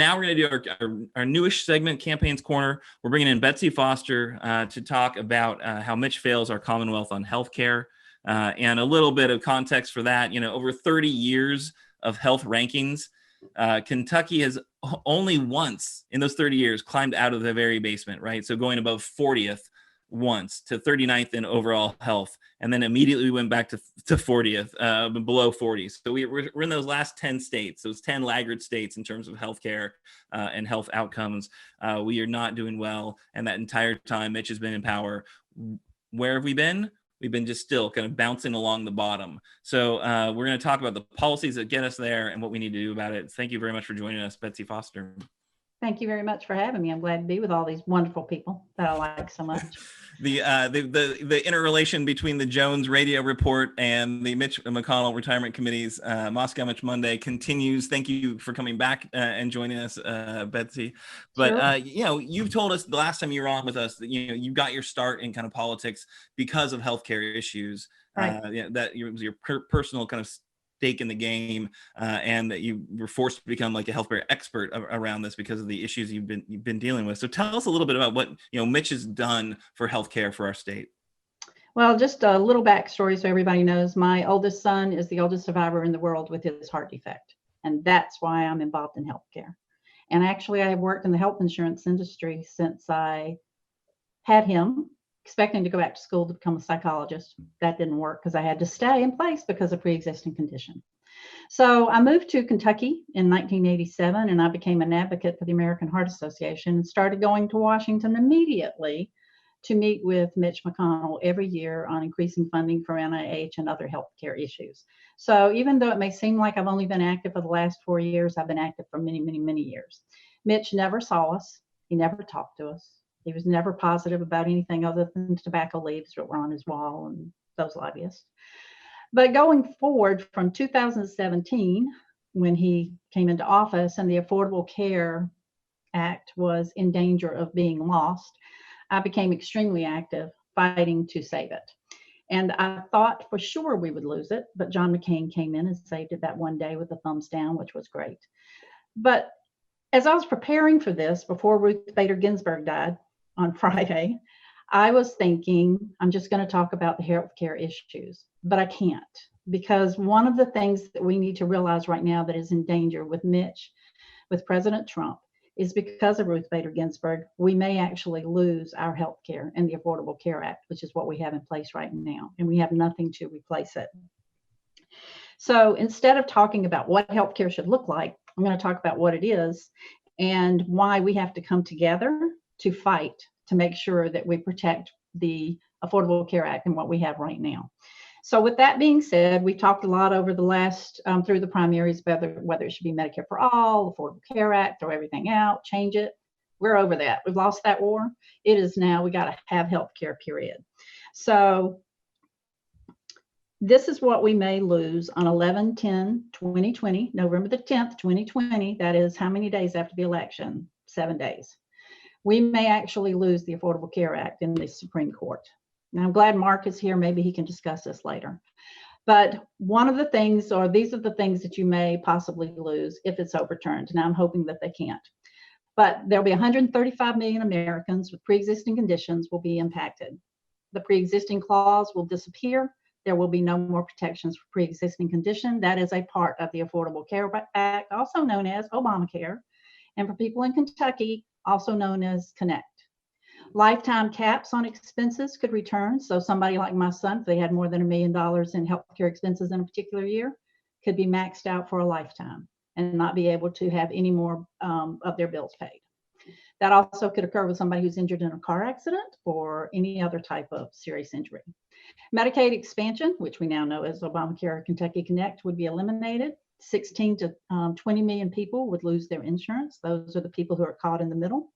now we're going to do our newish segment, Campaigns Corner. We're bringing in Betsy Foster to talk about how Mitch fails our Commonwealth on healthcare, and a little bit of context for that. Over 30 years of health rankings, Kentucky has only once in those 30 years climbed out of the very basement, right? So going above 40th once to 39th in overall health, and then immediately we went back to 40th, below 40. So we're in those last 10 states, those 10 laggard states in terms of healthcare and health outcomes. We are not doing well, and that entire time Mitch has been in power. Where have we been? We've been just still kind of bouncing along the bottom. So we're going to talk about the policies that get us there and what we need to do about it. Thank you very much for joining us, Betsy Foster. Thank you very much for having me. I'm glad to be with all these wonderful people that I like so much. The interrelation between the Jones radio report and the Mitch McConnell retirement committee's Moscow Mitch Monday continues. Thank you for coming back and joining us, Betsy. But sure. You've told us the last time you were on with us that you got your start in kind of politics because of healthcare issues. Right. That was your personal kind of stake in the game, and that you were forced to become like a healthcare expert around this because of the issues you've been dealing with. So tell us a little bit about what Mitch has done for healthcare for our state. Well, just a little backstory so everybody knows. My oldest son is the oldest survivor in the world with his heart defect, and that's why I'm involved in healthcare. And actually, I have worked in the health insurance industry since I had him, expecting to go back to school to become a psychologist. That didn't work because I had to stay in place because of pre-existing condition. So I moved to Kentucky in 1987, and I became an advocate for the American Heart Association and started going to Washington immediately to meet with Mitch McConnell every year on increasing funding for NIH and other healthcare issues. So even though it may seem like I've only been active for the last 4 years, I've been active for many, many, many years. Mitch never saw us. He never talked to us. He was never positive about anything other than tobacco leaves that were on his wall and those lobbyists. But going forward from 2017, when he came into office and the Affordable Care Act was in danger of being lost, I became extremely active fighting to save it. And I thought for sure we would lose it, but John McCain came in and saved it that one day with a thumbs down, which was great. But as I was preparing for this, before Ruth Bader Ginsburg died on Friday, I was thinking, I'm just going to talk about the healthcare issues, but I can't, because one of the things that we need to realize right now that is in danger with Mitch, with President Trump, is because of Ruth Bader Ginsburg, we may actually lose our healthcare and the Affordable Care Act, which is what we have in place right now, and we have nothing to replace it. So instead of talking about what healthcare should look like, I'm going to talk about what it is and why we have to come together to fight to make sure that we protect the Affordable Care Act and what we have right now. So with that being said, we talked a lot over the last, through the primaries, whether it should be Medicare for all, Affordable Care Act, throw everything out, change it. We're over that. We've lost that war. It is now, we got to have health care, period. So this is what we may lose on 11/10/2020, November the 10th, 2020. That is how many days after the election? 7 days. We may actually lose the Affordable Care Act in the Supreme Court. Now, I'm glad Marc is here. Maybe he can discuss this later. But one of the things, or these are the things that you may possibly lose if it's overturned. Now, I'm hoping that they can't. But there'll be 135 million Americans with pre-existing conditions will be impacted. The pre-existing clause will disappear. There will be no more protections for pre-existing condition. That is a part of the Affordable Care Act, also known as Obamacare. And for people in Kentucky, also known as Connect. Lifetime caps on expenses could return. So somebody like my son, if they had more than $1 million in healthcare expenses in a particular year, could be maxed out for a lifetime and not be able to have any more of their bills paid. That also could occur with somebody who's injured in a car accident or any other type of serious injury. Medicaid expansion, which we now know as Obamacare Kentucky Connect, would be eliminated. 16 to 20 million people would lose their insurance. Those are the people who are caught in the middle.